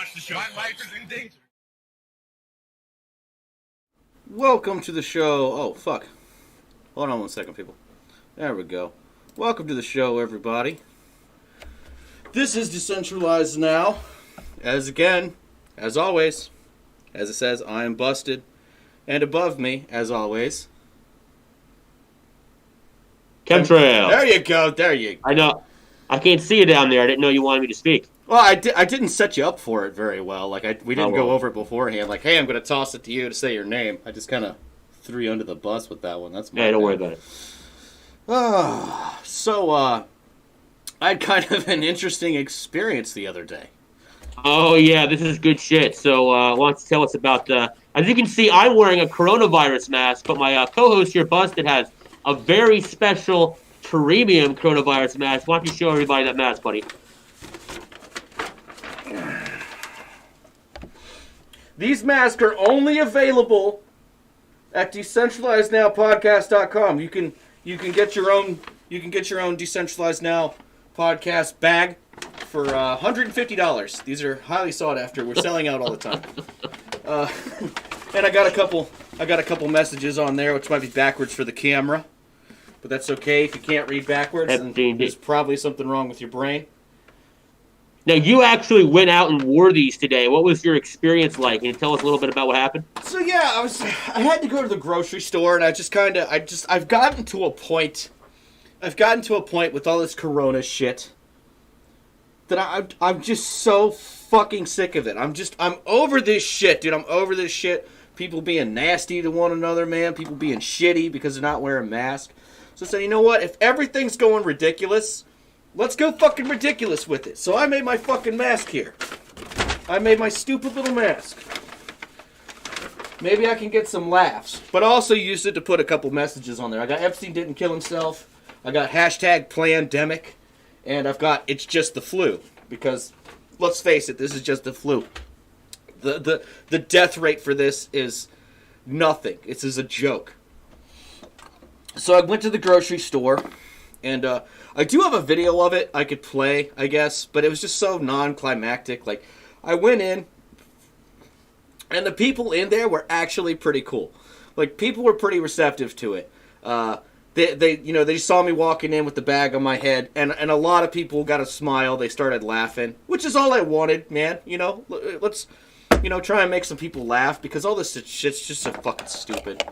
watch the show. My life is in danger. Welcome to the show. Oh, fuck. Hold on 1 second, people. There we go. Welcome to the show, everybody. This is Decentralize Now. As always, as it says, I am busted. And above me, as always... Chemtrail. There you go. I know. I can't see you down there. I didn't know you wanted me to speak. Well, I didn't set you up for it very well. We didn't go over it beforehand. Like, hey, I'm going to toss it to you to say your name. I just kind of threw you under the bus with that one. That's my don't worry about it. I had kind of an interesting experience the other day. Oh, yeah, this is good shit. So, why don't you tell us about as you can see, I'm wearing a coronavirus mask, but my co-host here, Busted, has a very special premium coronavirus mask. Why don't you show everybody that mask, buddy? These masks are only available at decentralizenowpodcast.com. You can get your own Decentralize Now podcast bag for $150. These are highly sought after. We're selling out all the time. And I got a couple messages on there, which might be backwards for the camera, but that's okay. If you can't read backwards, then there's probably something wrong with your brain. Now, you actually went out and wore these today. What was your experience like? Can you tell us a little bit about what happened? So yeah, I had to go to the grocery store, and I've gotten to a point with all this corona shit that I'm just so fucking sick of it. I'm over this shit, dude. I'm over this shit. People being nasty to one another, man. People being shitty because they're not wearing masks. So I said, you know what? If everything's going ridiculous, let's go fucking ridiculous with it. So I made my fucking mask here. I made my stupid little mask. Maybe I can get some laughs. But I also used it to put a couple messages on there. I got Epstein didn't kill himself. I got hashtag plandemic. And I've got it's just the flu. Because, let's face it, this is just the flu. The death rate for this is nothing. This is a joke. So I went to the grocery store. And I do have a video of it I could play, I guess. But it was just so non-climactic. Like, I went in. And the people in there were actually pretty cool. Like, people were pretty receptive to it. They saw me walking in with the bag on my head, and a lot of people got a smile. They started laughing, which is all I wanted, man. Let's, try and make some people laugh, because all this shit's just so fucking stupid.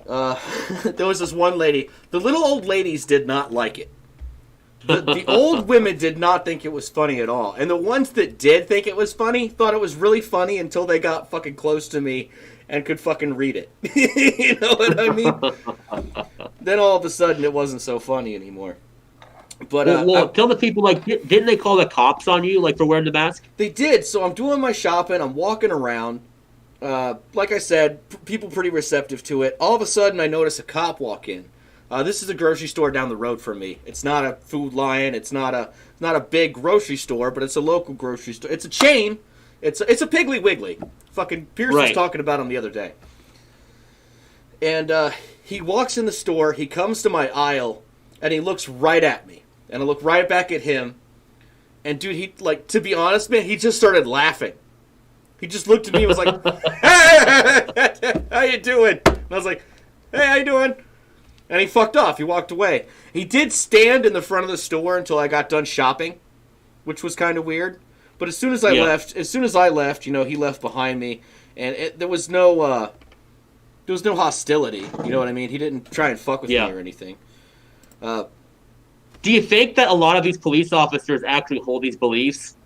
There was this one lady. The little old ladies did not like it. The old women did not think it was funny at all. And the ones that did think it was funny thought it was really funny until they got fucking close to me and could fucking read it. You know what I mean? Then all of a sudden it wasn't so funny anymore. But tell the people, didn't they call the cops on you, for wearing the mask? They did. So I'm doing my shopping. I'm walking around. Like I said, people pretty receptive to it. All of a sudden I notice a cop walk in. This is a grocery store down the road from me. It's not a Food Lion. It's not a big grocery store, but it's a local grocery store. It's a chain. It's a Piggly Wiggly. Fucking Pierce was talking about him the other day. And he walks in the store. He comes to my aisle, and he looks right at me. And I look right back at him. And dude, he to be honest, man, he just started laughing. He just looked at me and was like, "Hey, how you doing?" And I was like, "Hey, how you doing?" And he fucked off. He walked away. He did stand in the front of the store until I got done shopping, which was kind of weird. But as soon as I left, he left behind me, and there was no hostility. You know what I mean? He didn't try and fuck with me or anything. Do you think that a lot of these police officers actually hold these beliefs?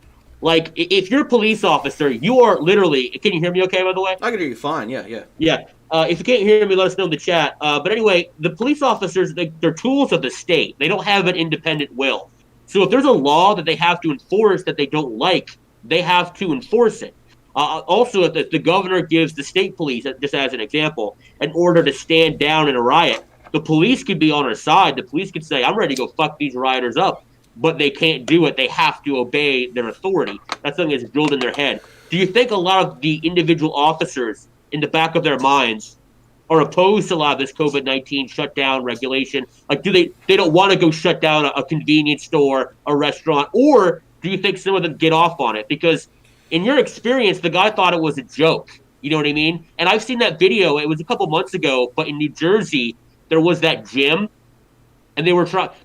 If you're a police officer, you are literally... Can you hear me okay, by the way? I can hear you fine, yeah. Yeah. If you can't hear me, let us know in the chat. But anyway, the police officers, they're tools of the state. They don't have an independent will. So if there's a law that they have to enforce that they don't like, they have to enforce it. Also, if the governor gives the state police, just as an example, an order to stand down in a riot, the police could be on our side. The police could say, I'm ready to go fuck these rioters up. But they can't do it. They have to obey their authority. That's something that's drilled in their head. Do you think a lot of the individual officers in the back of their minds are opposed to a lot of this COVID-19 shutdown regulation? They don't want to go shut down a convenience store, a restaurant, or do you think some of them get off on it? Because in your experience, the guy thought it was a joke. You know what I mean? And I've seen that video. It was a couple months ago, but in New Jersey, there was that gym, and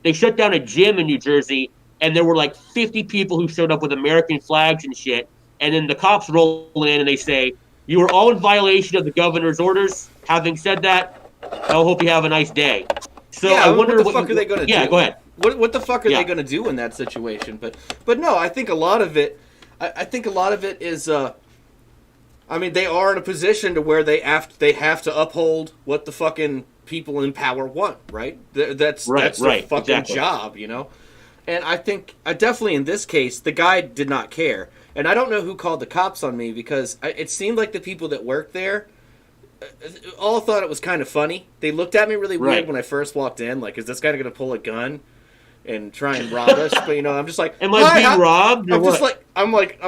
they shut down a gym in New Jersey, and there were like 50 people who showed up with American flags and shit. And then the cops roll in and they say, "You are all in violation of the governor's orders. Having said that, I hope you have a nice day." So yeah, I wonder what the fuck are they going to do? Yeah, go ahead. What the fuck are they going to do in that situation? But no, I think a lot of it. I think a lot of it is. I mean, they are in a position to where they have to uphold what the fucking people in power want, right? That's their fucking exactly. job, you know. And I think, definitely in this case, the guy did not care. And I don't know who called the cops on me because it seemed like the people that worked there all thought it was kind of funny. They looked at me really weird when I first walked in, like, is this guy going to pull a gun and try and rob us? But, you know, I'm just like, am I being robbed? I'm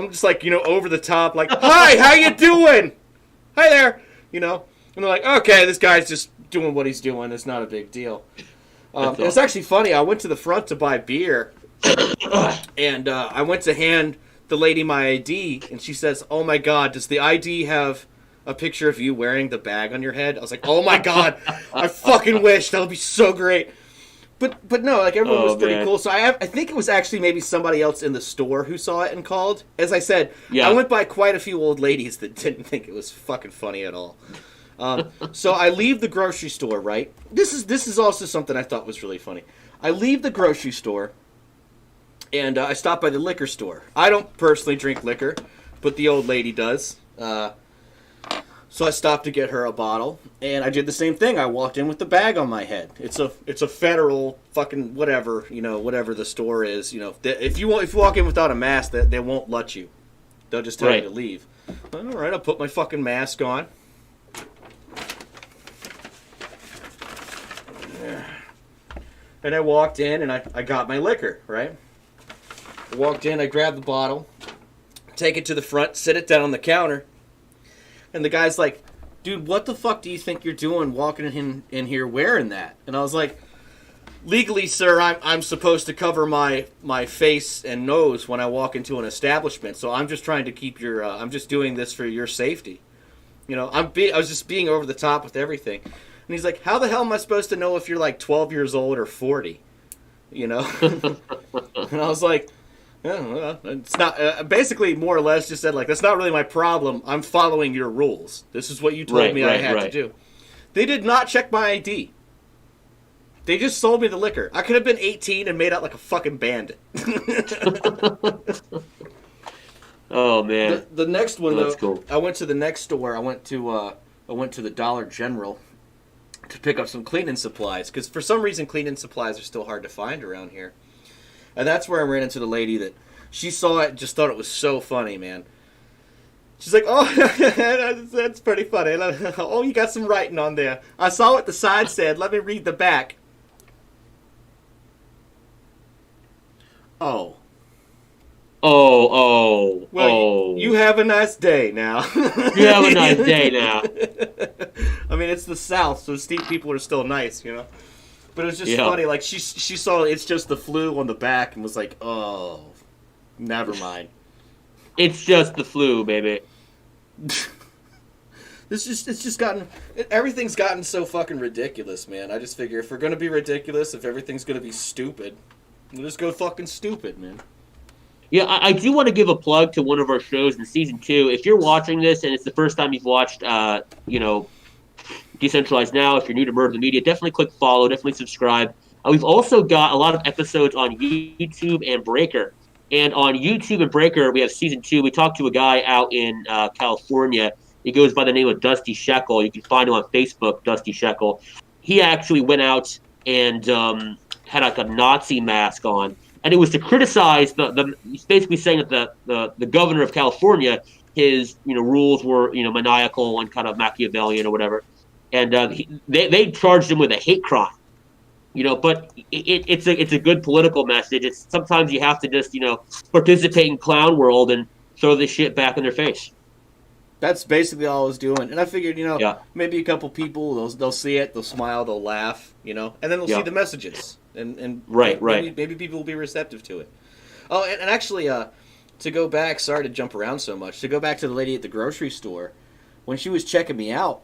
just like, you know, over the top, like, hi, how you doing? Hi there, you know. And they're like, okay, this guy's just doing what he's doing. It's not a big deal. It's actually funny. I went to the front to buy beer, and I went to hand the lady my ID, and she says, "Oh my God, does the ID have a picture of you wearing the bag on your head?" I was like, "Oh my God, I fucking wish that would be so great." But no, like everyone was pretty cool. So I think it was actually maybe somebody else in the store who saw it and called. As I said, I went by quite a few old ladies that didn't think it was fucking funny at all. So I leave the grocery store, right? This is also something I thought was really funny. I leave the grocery store, and I stop by the liquor store. I don't personally drink liquor, but the old lady does. So I stopped to get her a bottle, and I did the same thing. I walked in with the bag on my head. It's a federal fucking whatever, you know, whatever the store is. You know, if you walk in without a mask, they won't let you. They'll just tell you to leave. All right, I'll put my fucking mask on. And I walked in, and I got my liquor, right? I walked in, I grabbed the bottle, take it to the front, sit it down on the counter, and the guy's like, "Dude, what the fuck do you think you're doing walking in here wearing that?" And I was like, "Legally, sir, I'm supposed to cover my face and nose when I walk into an establishment, so I'm just trying to keep I'm just doing this for your safety. You know, I was just being over the top with everything." And he's like, "How the hell am I supposed to know if you're like 12 years old or 40? You know?" And I was like, "Yeah, it's not." Basically, more or less, just said like, "That's not really my problem. I'm following your rules. This is what you told me I had to do." They did not check my ID. They just sold me the liquor. I could have been 18 and made out like a fucking bandit. Oh man. The next one though, cool. I went to the next store. I went to the Dollar General to pick up some cleaning supplies, because for some reason cleaning supplies are still hard to find around here. And that's where I ran into the lady that she saw it and just thought it was so funny, man. She's like, "Oh, that's pretty funny. Oh, you got some writing on there. I saw what the side said. Let me read the back." Oh. Well, you have a nice day now. You have a nice day now. I mean, it's the South, so people are still nice, you know? But it was just funny. Like, she saw it's just the flu on the back and was like, "Oh, never mind." It's just the flu, baby. Everything's gotten so fucking ridiculous, man. I just figure if we're going to be ridiculous, if everything's going to be stupid, we'll just go fucking stupid, man. Yeah, I do want to give a plug to one of our shows in season 2. If you're watching this and it's the first time you've watched, Decentralize Now, if you're new to Murder the Media, definitely click follow, definitely subscribe. We've also got a lot of episodes on YouTube and Breaker. And on YouTube and Breaker, we have season 2. We talked to a guy out in California. He goes by the name of Dusty Shekel. You can find him on Facebook, Dusty Shekel. He actually went out and had like a Nazi mask on. And it was to criticize he's basically saying that the governor of California, his rules were maniacal and kind of Machiavellian or whatever, and they charged him with a hate crime, But it's a good political message. It's sometimes you have to just participate in clown world and throw this shit back in their face. That's basically all I was doing, and I figured maybe a couple people they'll see it, they'll smile, they'll laugh, and then they'll see the messages. And right. Maybe people will be receptive to it. Oh, and actually, to go back, sorry to jump around so much, to go back to the lady at the grocery store, when she was checking me out,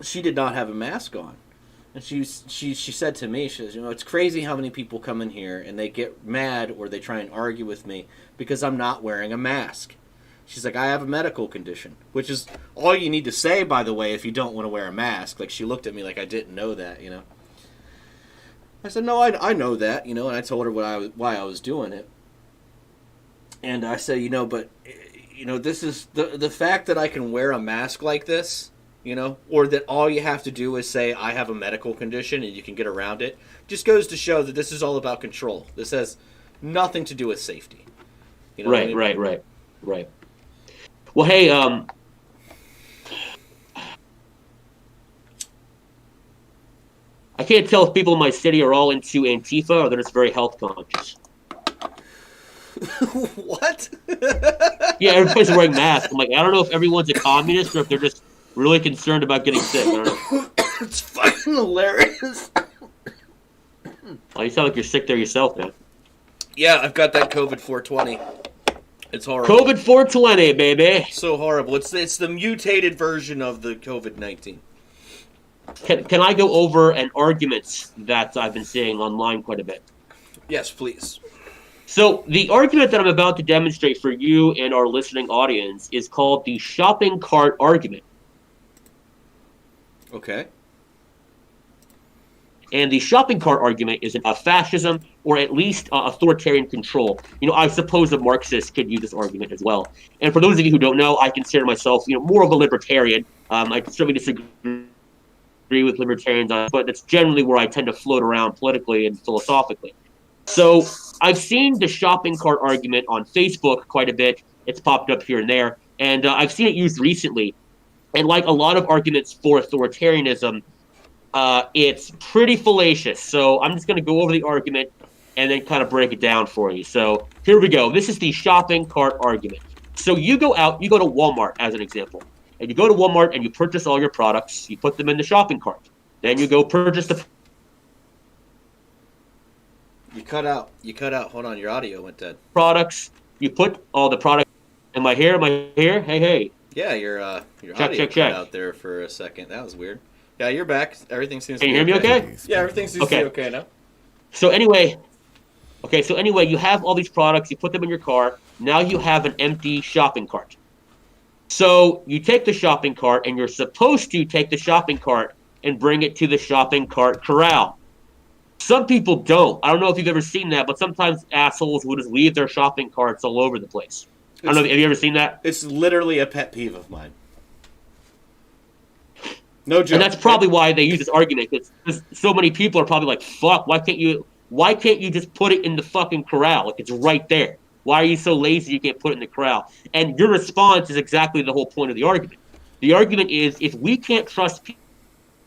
she did not have a mask on. And she said to me, she says, it's crazy how many people come in here and they get mad or they try and argue with me because I'm not wearing a mask. She's like, I have a medical condition, which is all you need to say, by the way, if you don't want to wear a mask. Like, she looked at me like I didn't know that, I said, no, I know that, and I told her why I was doing it. And I said, but, this is the fact that I can wear a mask like this, or that all you have to do is say I have a medical condition and you can get around it, just goes to show that this is all about control. This has nothing to do with safety. Right. Well, hey, I can't tell if people in my city are all into Antifa or they're just very health conscious. What? Yeah, everybody's wearing masks. I'm like, I don't know if everyone's a communist or if they're just really concerned about getting sick. I don't know. It's fucking hilarious. Oh, you sound like you're sick there yourself, man. Yeah, I've got that COVID 420. It's horrible. COVID 420, baby. So horrible. It's the mutated version of the COVID-19. Can I go over an argument that I've been seeing online quite a bit? Yes, please. So the argument that I'm about to demonstrate for you and our listening audience is called the shopping cart argument. Okay. And the shopping cart argument is about fascism or at least authoritarian control. I suppose a Marxist could use this argument as well. And for those of you who don't know, I consider myself, more of a libertarian. I certainly disagree with libertarians, but that's generally where I tend to float around politically and philosophically. So I've seen the shopping cart argument on Facebook quite a bit. It's popped up here and there. And I've seen it used recently. And like a lot of arguments for authoritarianism, it's pretty fallacious. So I'm just going to go over the argument and then kind of break it down for you. So here we go. This is the shopping cart argument. So you go out, you go to Walmart as an example. And you go to Walmart and you purchase all your products. You put them in the shopping cart. Then you go purchase the... You cut out. Hold on, your audio went dead. Products. You put all the products... Am I here? Hey. Yeah, your audio cut out there for a second. That was weird. Yeah, you're back. Everything seems to be okay. Can you hear me okay? Yeah, everything seems to be okay now. So anyway, you have all these products. You put them in your car. Now you have an empty shopping cart. So you take the shopping cart, and you're supposed to take the shopping cart and bring it to the shopping cart corral. Some people don't. I don't know if you've ever seen that, but sometimes assholes will just leave their shopping carts all over the place. I don't know. Have you ever seen that? It's literally a pet peeve of mine. No joke. And that's probably why they use this argument. Because so many people are probably like, "Fuck! Why can't you just put it in the fucking corral? Like it's right there. Why are you so lazy you can't put it in the corral?" And your response is exactly the whole point of the argument. The argument is if we can't trust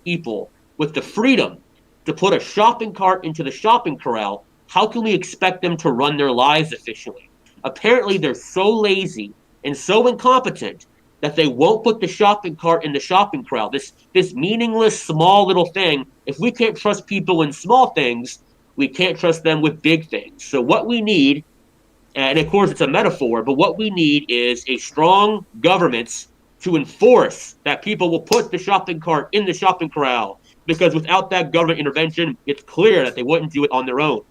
people with the freedom to put a shopping cart into the shopping corral, how can we expect them to run their lives efficiently? Apparently, they're so lazy and so incompetent that they won't put the shopping cart in the shopping corral. This meaningless, small little thing. If we can't trust people in small things, we can't trust them with big things. So what we need, and of course it's a metaphor, but what we need is a strong government to enforce that people will put the shopping cart in the shopping corral. Because without that government intervention, it's clear that they wouldn't do it on their own.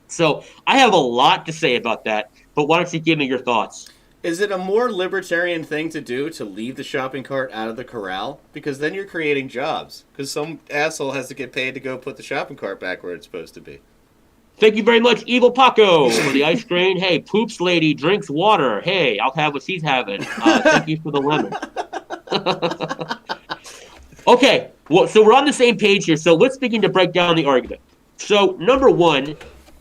So I have a lot to say about that, but why don't you give me your thoughts? Is it a more libertarian thing to do to leave the shopping cart out of the corral? Because then you're creating jobs. Because some asshole has to get paid to go put the shopping cart back where it's supposed to be. Thank you very much, Evil Paco, for the ice cream. Hey, Poops Lady drinks water. Hey, I'll have what she's having. Thank you for the lemon. Okay, well, so we're on the same page here. So let's begin to break down the argument. So number one,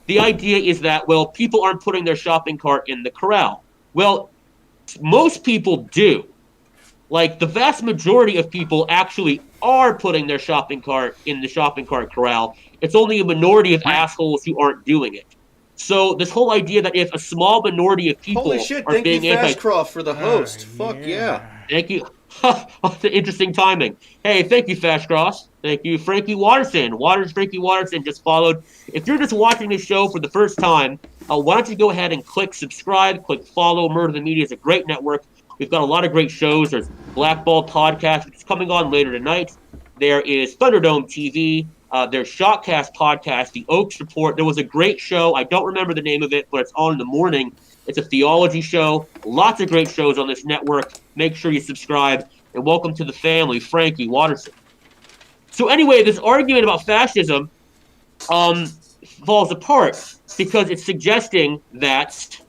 the idea is that, well, people aren't putting their shopping cart in the corral. Well, most people do. Like, the vast majority of people actually are putting their shopping cart in the shopping cart corral. It's only a minority of assholes who aren't doing it. So this whole idea that if a small minority of people Holy shit, are thank being you, Fashcroft, for the host. Fuck yeah. Thank you. That's interesting timing. Hey, thank you, Fast Cross. Thank you, Frankie Watterson. Frankie Watterson just followed. If you're just watching this show for the first time, why don't you go ahead and click subscribe, click follow. Murder the Media is a great network. We've got a lot of great shows. There's Blackball Podcast, which is coming on later tonight. There is Thunderdome TV. There's Shotcast Podcast, The Oaks Report. There was a great show. I don't remember the name of it, but it's on in the morning. It's a theology show. Lots of great shows on this network. Make sure you subscribe. And welcome to the family, Frankie Watterson. So anyway, this argument about fascism falls apart because it's suggesting that,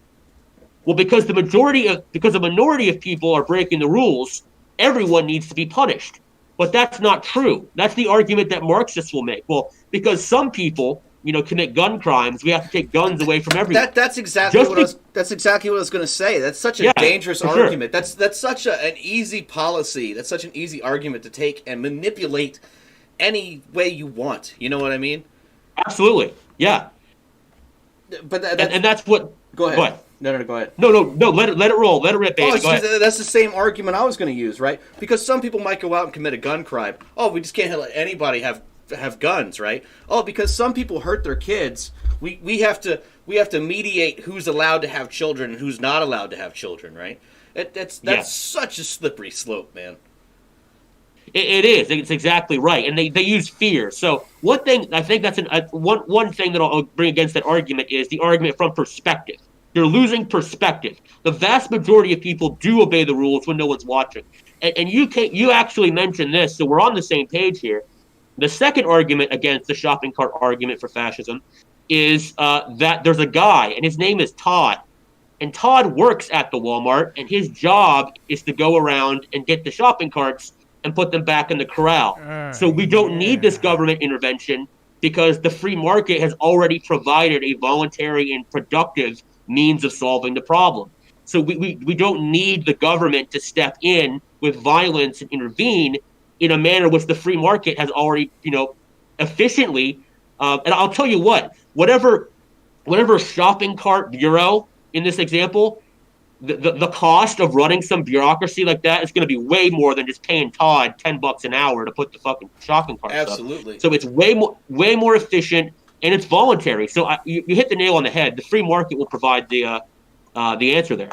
well, because a minority of people are breaking the rules, everyone needs to be punished. But that's not true. That's the argument that Marxists will make. Well, because some people, commit gun crimes, we have to take guns away from everyone. That's exactly what I was going to say. That's such a dangerous argument. Sure. That's such an easy policy. That's such an easy argument to take and manipulate any way you want. You know what I mean? Absolutely. Yeah. But and that's what. Go ahead. Go ahead. No, go ahead. No. Let it roll. Let it rip, baby. Go ahead. That's the same argument I was going to use, right? Because some people might go out and commit a gun crime. Oh, we just can't let anybody have guns, right? Oh, because some people hurt their kids, we have to mediate who's allowed to have children and who's not allowed to have children, right? That's such a slippery slope, man. It is. It's exactly right, and they use fear. So one thing I think that's one thing that I'll bring against that argument is the argument from perspective. You're losing perspective. The vast majority of people do obey the rules when no one's watching, and you actually mentioned this, so we're on the same page here. The second argument against the shopping cart argument for fascism is that there's a guy, and his name is Todd. And Todd works at the Walmart, and his job is to go around and get the shopping carts and put them back in the corral. So we don't need this government intervention because the free market has already provided a voluntary and productive means of solving the problem. So we don't need the government to step in with violence and intervene in a manner which the free market has already, efficiently. And I'll tell you whatever shopping cart bureau in this example, the cost of running some bureaucracy like that is going to be way more than just paying Todd $10 an hour to put the fucking shopping cart. Absolutely. Up. So it's way more efficient, and it's voluntary. So you hit the nail on the head. The free market will provide the answer there.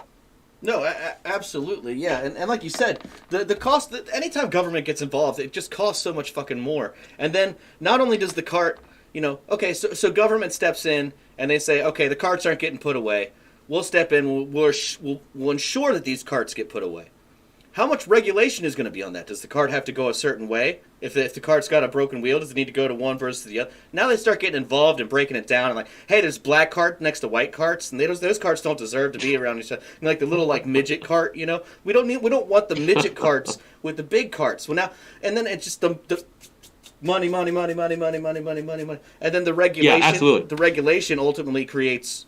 No, absolutely, yeah, and like you said, the cost. Anytime government gets involved, it just costs so much fucking more. And then not only does the cart, okay, so government steps in and they say, okay, the carts aren't getting put away. We'll step in. We'll ensure that these carts get put away. How much regulation is going to be on that? Does the cart have to go a certain way? If the cart's got a broken wheel, does it need to go to one versus the other? Now they start getting involved and breaking it down and like, hey, there's black cart next to white carts, and those carts don't deserve to be around each other. And like the little midget cart, we don't want the midget carts with the big carts. Well, now and then it's just the money, and then the regulation. Yeah, absolutely. The regulation ultimately creates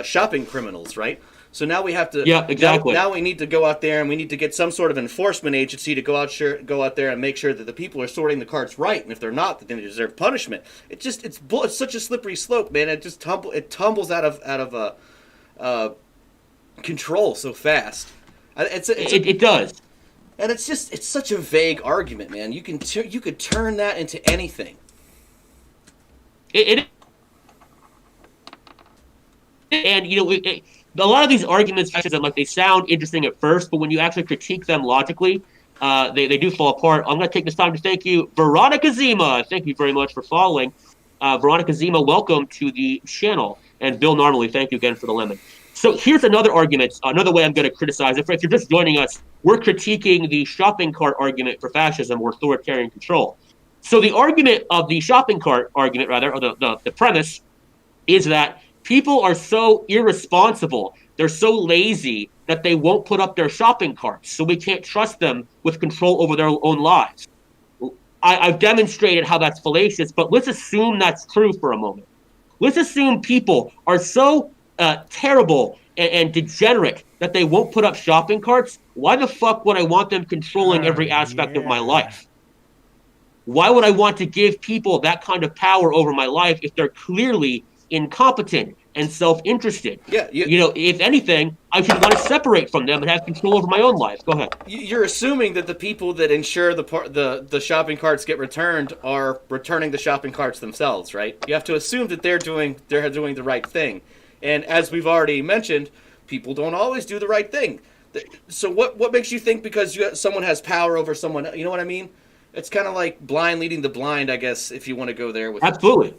shopping criminals, right? So now we have to. Yeah, exactly. Now we need to go out there and we need to get some sort of enforcement agency to go out there and make sure that the people are sorting the carts right, and if they're not, then they deserve punishment. It's such a slippery slope, man. It just tumbles out of control so fast. It does. And it's such a vague argument, man. You could turn that into anything. And a lot of these arguments, they sound interesting at first, but when you actually critique them logically, they do fall apart. I'm going to take this time to thank you, Veronica Zima. Thank you very much for following. Veronica Zima, welcome to the channel. And Bill Narmley, thank you again for the lemon. So here's another argument, another way I'm going to criticize it. If you're just joining us, we're critiquing the shopping cart argument for fascism or authoritarian control. So the argument of the shopping cart argument, rather, or the premise, is that people are so irresponsible, they're so lazy that they won't put up their shopping carts, so we can't trust them with control over their own lives. I've demonstrated how that's fallacious, but let's assume that's true for a moment. Let's assume people are so terrible and degenerate that they won't put up shopping carts. Why the fuck would I want them controlling every aspect of my life? Why would I want to give people that kind of power over my life if they're clearly incompetent and self-interested. Yeah, If anything, I should want to separate from them and have control over my own life. Go ahead. you're assuming that the people that ensure the shopping carts get returned are returning the shopping carts themselves, right? You have to assume that they're doing the right thing, and as we've already mentioned, people don't always do the right thing. So what makes you think because someone has power over someone? You know what I mean? It's kind of like blind leading the blind, I guess, if you want to go there with it. Absolutely.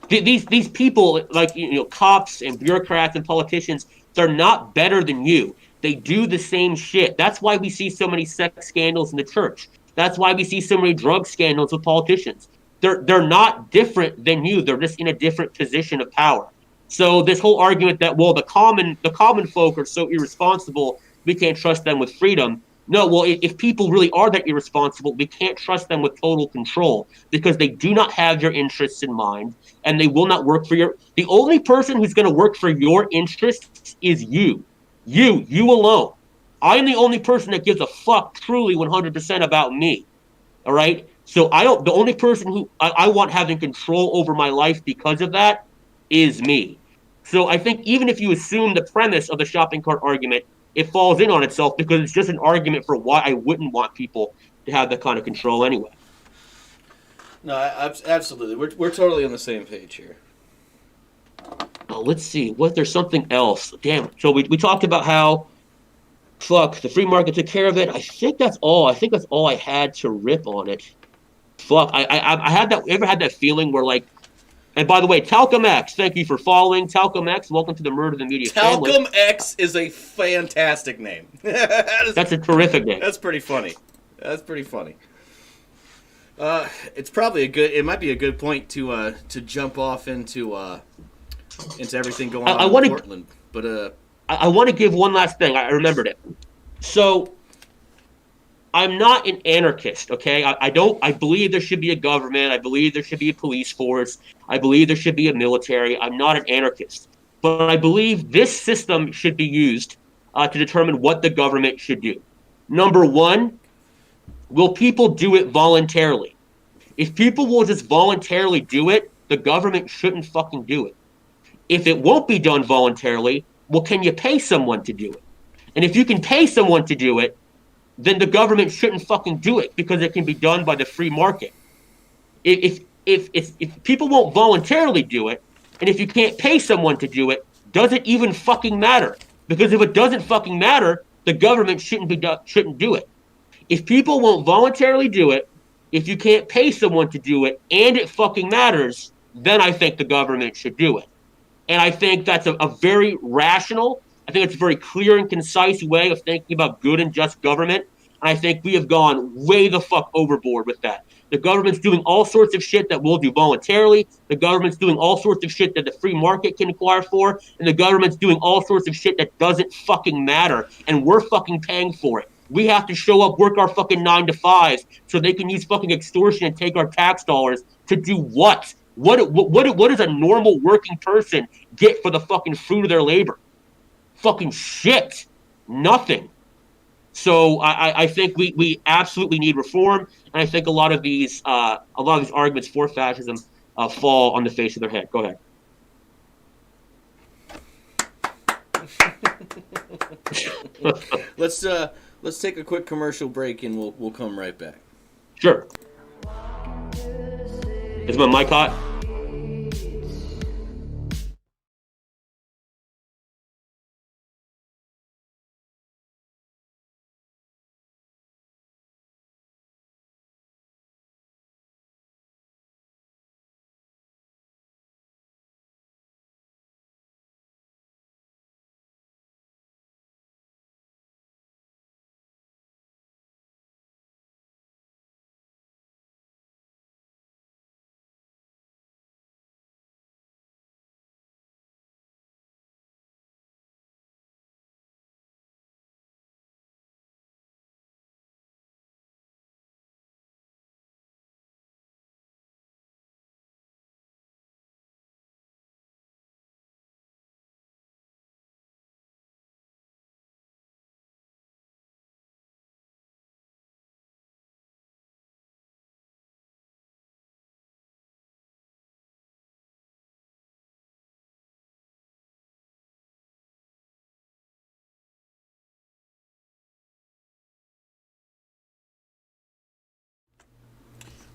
These people, like cops and bureaucrats and politicians, they're not better than you. They do the same shit. That's why we see so many sex scandals in the church. That's why we see so many drug scandals with politicians. They're not different than you. They're just in a different position of power. So this whole argument that, well, the common folk are so irresponsible, we can't trust them with freedom. No, well, if people really are that irresponsible, we can't trust them with total control because they do not have your interests in mind and they will not work for your. The only person who's going to work for your interests is you. You alone. I am the only person that gives a fuck truly 100% about me. All right. So I don't. The only person who I want having control over my life because of that is me. So I think even if you assume the premise of the shopping cart argument, it falls in on itself because it's just an argument for why I wouldn't want people to have that kind of control anyway. No, absolutely. We're totally on the same page here. Let's see. Was there something else? Damn. So we talked about how fuck the free market took care of it. I think that's all. I think that's all I had to rip on it. Fuck. I had that. Ever had that feeling where like. And by the way, Talcum X, thank you for following. Talcum X, welcome to the Murder the Media family. Talcum X is a fantastic name. That's a terrific name. That's pretty funny. That's pretty funny. It's probably a good. It might be a good point to jump off into everything going on in Portland. But I want to give one last thing. I remembered it. So I'm not an anarchist, okay? I believe there should be a government. I believe there should be a police force. I believe there should be a military. I'm not an anarchist. But I believe this system should be used to determine what the government should do. Number one, will people do it voluntarily? If people will just voluntarily do it, the government shouldn't fucking do it. If it won't be done voluntarily, well, can you pay someone to do it? And if you can pay someone to do it, then the government shouldn't fucking do it because it can be done by the free market. If people won't voluntarily do it, and if you can't pay someone to do it, does it even fucking matter? Because if it doesn't fucking matter, the government shouldn't do it. If people won't voluntarily do it, if you can't pay someone to do it, and it fucking matters, then I think the government should do it. And I think that's a very rational, I think it's a very clear and concise way of thinking about good and just government. And I think we have gone way the fuck overboard with that. The government's doing all sorts of shit that we'll do voluntarily. The government's doing all sorts of shit that the free market can acquire for. And the government's doing all sorts of shit that doesn't fucking matter. And we're fucking paying for it. We have to show up, work our fucking 9 to 5s so they can use fucking extortion and take our tax dollars to do what? What does a normal working person get for the fucking fruit of their labor? Fucking shit. Nothing. So I think we absolutely need reform, and I think a lot of these arguments for fascism fall on the face of their head. Go ahead. Let's take a quick commercial break, and we'll come right back. Sure. Is my mic hot?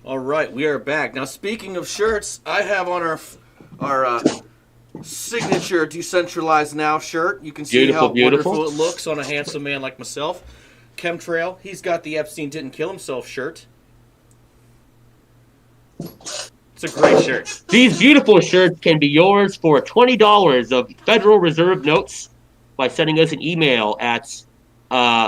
All right, we are back. Now, speaking of shirts, I have on our signature Decentralize Now shirt. You can see how wonderful it looks on a handsome man like myself. Chemtrail, he's got the Epstein Didn't Kill Himself shirt. It's a great shirt. These beautiful shirts can be yours for $20 of Federal Reserve notes by sending us an email at,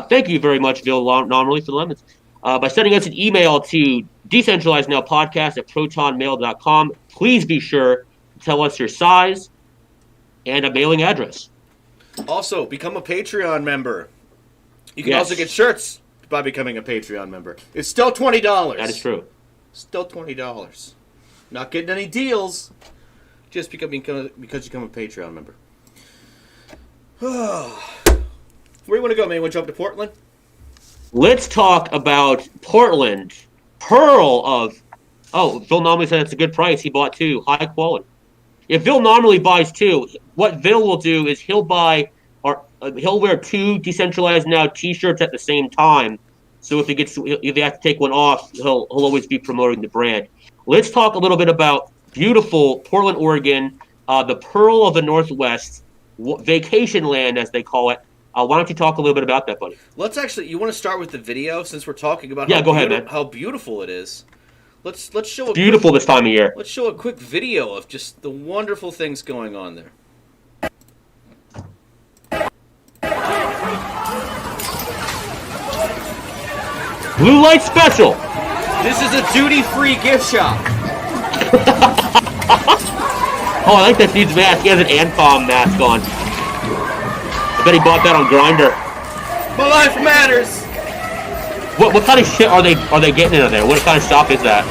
thank you very much, Bill Nominally, for the lemons. By sending us an email to decentralizenowpodcast@protonmail.com. Please be sure to tell us your size and a mailing address. Also, become a Patreon member. You can also get shirts by becoming a Patreon member. It's still $20. That is true. Still $20. Not getting any deals. Just because you become a Patreon member. Where do you want to go, man? You want to jump to Portland? Let's talk about Portland. Pearl of... Oh, Phil Nominally said it's a good price. He bought 2. High quality. If Phil Nominally buys 2, what Phil will do is he'll wear 2 Decentralized Now T-shirts at the same time. So if he has to take one off, he'll always be promoting the brand. Let's talk a little bit about beautiful Portland, Oregon, the Pearl of the Northwest, vacation land as they call it. Why don't you talk a little bit about that, buddy? Let's actually. You want to start with the video since we're talking about how beautiful it is. Let's show beautiful this time of year. Let's show a quick video of just the wonderful things going on there. Blue Light Special. This is a duty-free gift shop. Oh, I like that dude's mask. He has an Ancom mask on. I bet he bought that on Grindr. My life matters. What kind of shit are they getting into there? What kind of shop is that?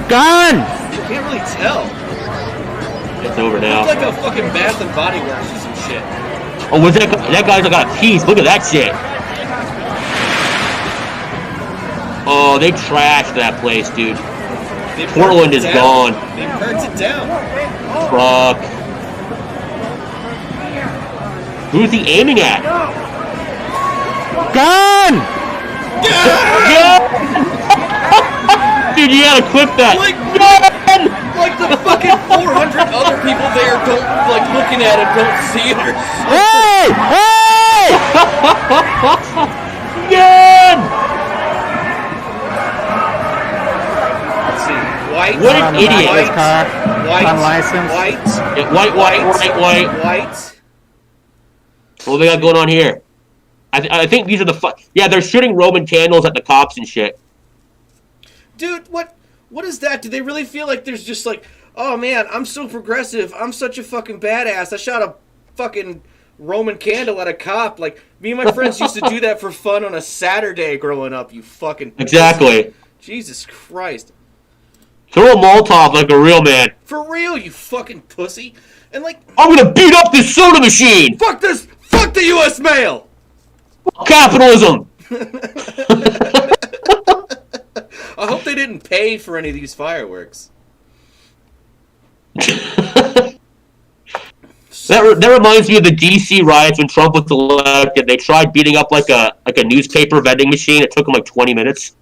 Gun! You can't really tell. It's over now. It's like a fucking Bath and Body Works or some shit. Oh, was that guy's got a piece? Look at that shit. Oh, they trashed that place, dude. Portland is gone. They burnt it down. Fuck. Who's he aiming at? Gun! Dude, you gotta clip that. Like the fucking 400 other people there looking at it don't see it. Hey! Gun! Let's see. White. What an idiot. White. Unlicensed. White. Yeah, white. What we got going on here? I think these are yeah, they're shooting Roman candles at the cops and shit. Dude, what is that? Do they really feel like there's just like, oh man, I'm so progressive. I'm such a fucking badass. I shot a fucking Roman candle at a cop. Like, me and my friends used to do that for fun on a Saturday growing up, you fucking... Exactly. Jesus Christ. Throw a Molotov like a real man. For real, you fucking pussy. And like... I'm gonna beat up this soda machine! Fuck this! Fuck the U.S. mail! Fuck capitalism! I hope they didn't pay for any of these fireworks. That reminds me of the D.C. riots when Trump was elected. They tried beating up like a newspaper vending machine. It took them like 20 minutes.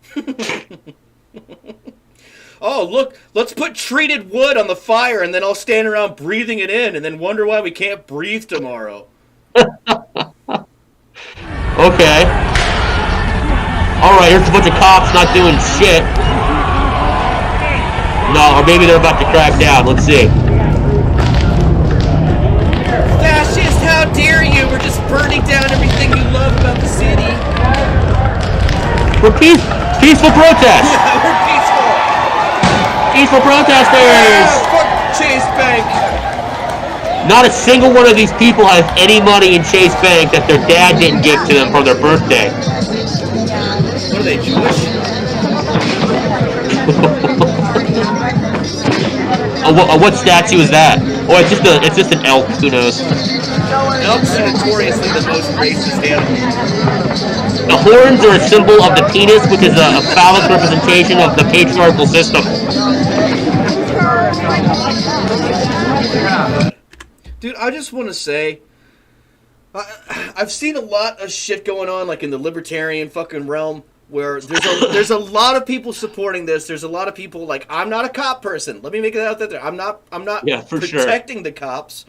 Oh, look, let's put treated wood on the fire and then I'll stand around breathing it in and then wonder why we can't breathe tomorrow. Okay. Alright, here's a bunch of cops not doing shit. No, or maybe they're about to crack down. Let's see. Fascist, how dare you? We're just burning down everything you love about the city. We're peaceful protest. Yeah, we're peaceful. Peaceful protesters. Fuck Chase Bank. Not a single one of these people has any money in Chase Bank that their dad didn't give to them for their birthday. What are they, Jewish? What statue is that? Oh, it's just an elk. Who knows? Elks are notoriously the most racist animal. The horns are a symbol of the penis, which is a phallic representation of the patriarchal system. Dude, I just want to say, I've seen a lot of shit going on, like in the libertarian fucking realm, where there's a lot of people supporting this. There's a lot of people like, I'm not a cop person. Let me make it out there. I'm not protecting the cops,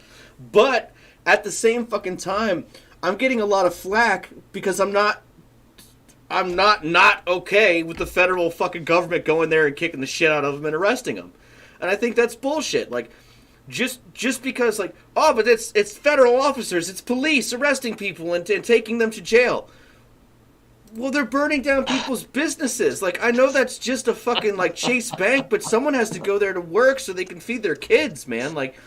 but at the same fucking time, I'm getting a lot of flack because I'm not okay with the federal fucking government going there and kicking the shit out of them and arresting them, and I think that's bullshit. Like. Just because, like, oh, but it's federal officers, it's police arresting people and taking them to jail. Well, they're burning down people's businesses. Like, I know that's just a fucking, like, Chase Bank, but someone has to go there to work so they can feed their kids, man. Like,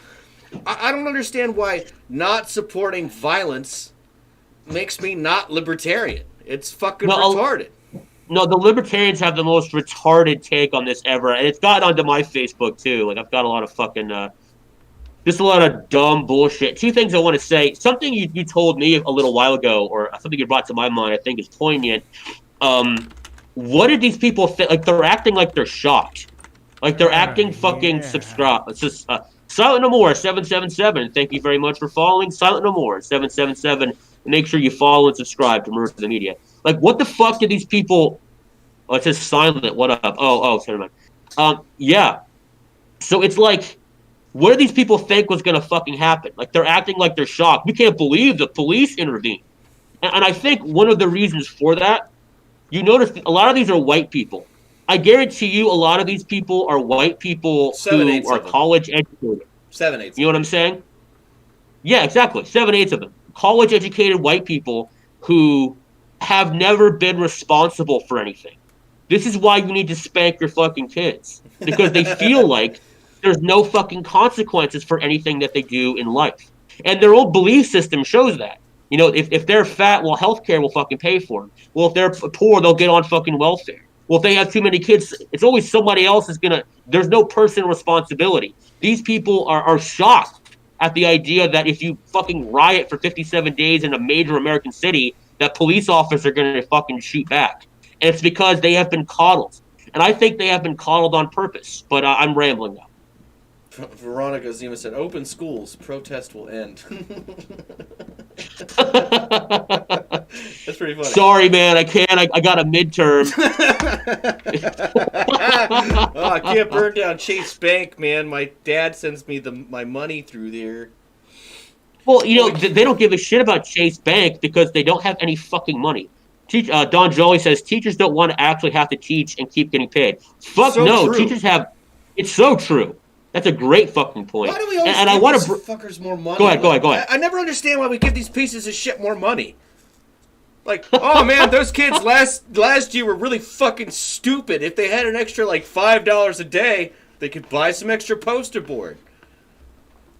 I don't understand why not supporting violence makes me not libertarian. It's fucking retarded. No, the libertarians have the most retarded take on this ever, and it's gotten onto my Facebook, too. Like, I've got a lot of fucking... just a lot of dumb bullshit. Two things I want to say. Something you told me a little while ago, or something you brought to my mind, I think is poignant. What did these people think? Like, they're acting like they're shocked. Like, they're acting fucking subscribed. It's just, Silent No More, 777. Thank you very much for following. Silent No More, 777. Make sure you follow and subscribe to Murder to the Media. Like, what the fuck did these people... Oh, it says silent. What up? Oh, never mind. Yeah. So it's like... What do these people think was going to fucking happen? Like, they're acting like they're shocked. We can't believe the police intervened. And I think one of the reasons for that, you notice a lot of these are white people. I guarantee you a lot of these people are white people who are college educated. 7/8. You know what I'm saying? Yeah, exactly. 7/8 of them. College educated white people who have never been responsible for anything. This is why you need to spank your fucking kids. Because they feel like there's no fucking consequences for anything that they do in life. And their old belief system shows that. You know, if they're fat, well, healthcare will fucking pay for them. Well, if they're poor, they'll get on fucking welfare. Well, if they have too many kids, it's always somebody else is gonna... There's no personal responsibility. These people are shocked at the idea that if you fucking riot for 57 days in a major American city, that police officers are gonna fucking shoot back. And it's because they have been coddled. And I think they have been coddled on purpose. But I'm rambling now. Veronica Zima said, "Open schools, protest will end." That's pretty funny. Sorry, man, I can't. I got a midterm. Oh, I can't burn down Chase Bank, man. My dad sends me my money through there. Well, you know, they don't give a shit about Chase Bank because they don't have any fucking money. Don Jolly says, teachers don't want to actually have to teach and keep getting paid. Fuck so no, true. Teachers have... It's so true. That's a great fucking point. Why do we always give these fuckers more money? Go ahead. I never understand why we give these pieces of shit more money. Like, oh man, those kids last year were really fucking stupid. If they had an extra like $5 a day, they could buy some extra poster board.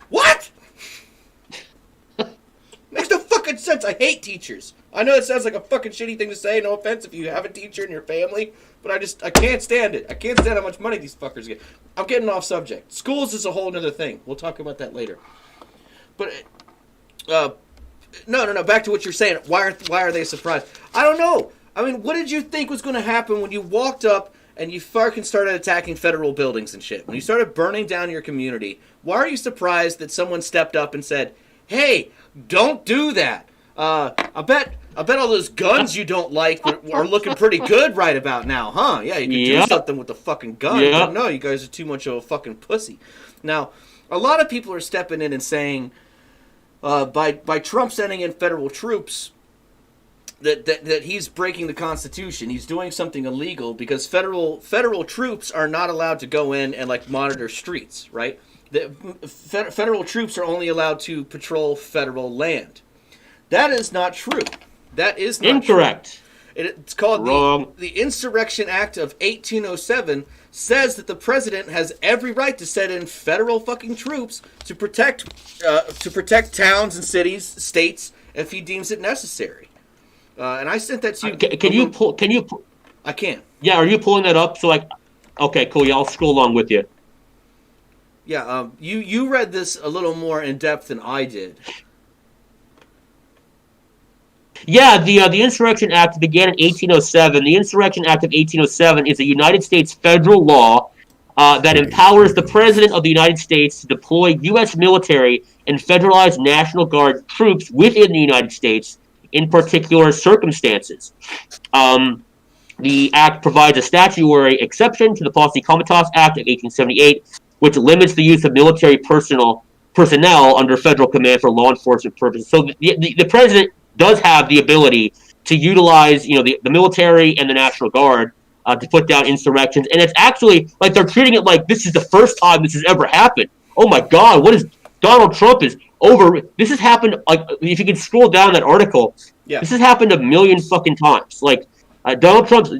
What? Makes no fucking sense. I hate teachers. I know it sounds like a fucking shitty thing to say. No offense if you have a teacher in your family, but I can't stand it. I can't stand how much money these fuckers get. I'm getting off subject. Schools is a whole other thing. We'll talk about that later. But no. Back to what you're saying. Why are they surprised? I don't know. I mean, what did you think was going to happen when you walked up and you fucking started attacking federal buildings and shit? When you started burning down your community, why are you surprised that someone stepped up and said, "Hey, don't do that"? I bet all those guns you don't like are looking pretty good right about now, huh? Yeah, you can do something with the fucking gun. Yep. But no, you guys are too much of a fucking pussy. Now, a lot of people are stepping in and saying, by Trump sending in federal troops, that he's breaking the Constitution. He's doing something illegal because federal troops are not allowed to go in and like monitor streets, right? The federal troops are only allowed to patrol federal land. That is not true. That is not incorrect. True. It's called the Insurrection Act of 1807 says that the president has every right to send in federal fucking troops to protect towns and cities, states, if he deems it necessary. And I sent that to you. Can you pull? I can. Yeah, are you pulling that up? Okay, cool. Yeah, I'll scroll along with you. Yeah, you read this a little more in depth than I did. Yeah, the Insurrection Act began in 1807. The Insurrection Act of 1807 is a United States federal law that empowers the President of the United States to deploy U.S. military and federalized National Guard troops within the United States in particular circumstances. The act provides a statutory exception to the Posse Comitatus Act of 1878, which limits the use of military personnel under federal command for law enforcement purposes. So the president does have the ability to utilize, the military and the National Guard to put down insurrections, and it's actually like they're treating it like this is the first time this has ever happened. Oh my God, what is Donald Trump is over? This has happened. Like, if you can scroll down that article, This has happened a million fucking times. Like Donald Trump's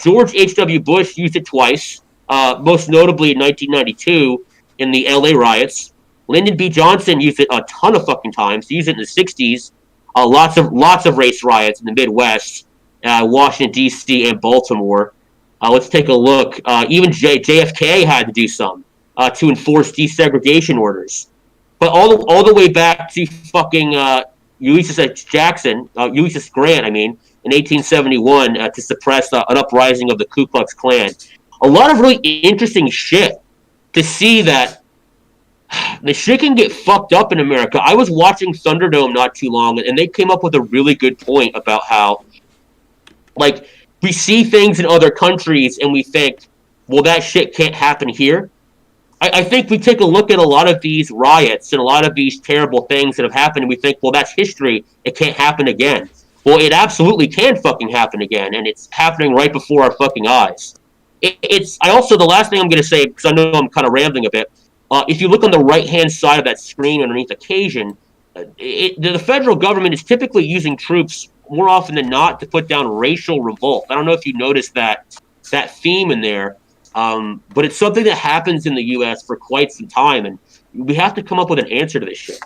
George H.W. Bush used it twice, most notably in 1992 in the L.A. riots. Lyndon B. Johnson used it a ton of fucking times. He used it in the 60s. Lots of race riots in the Midwest, Washington D.C. and Baltimore. Let's take a look. Even JFK had to do some to enforce desegregation orders. But all the way back to fucking Ulysses Grant, in 1871 to suppress an uprising of the Ku Klux Klan. A lot of really interesting shit to see that the shit can get fucked up in America. I was watching Thunderdome not too long, and they came up with a really good point about how, like, we see things in other countries and we think, well, that shit can't happen here. I think we take a look at a lot of these riots and a lot of these terrible things that have happened, and we think, well, that's history. It can't happen again. Well, it absolutely can fucking happen again, and it's happening right before our fucking eyes. The last thing I'm going to say, because I know I'm kind of rambling a bit, if you look on the right-hand side of that screen underneath occasion, the federal government is typically using troops more often than not to put down racial revolt. I don't know if you noticed that theme in there, but it's something that happens in the U.S. for quite some time, and we have to come up with an answer to this shit.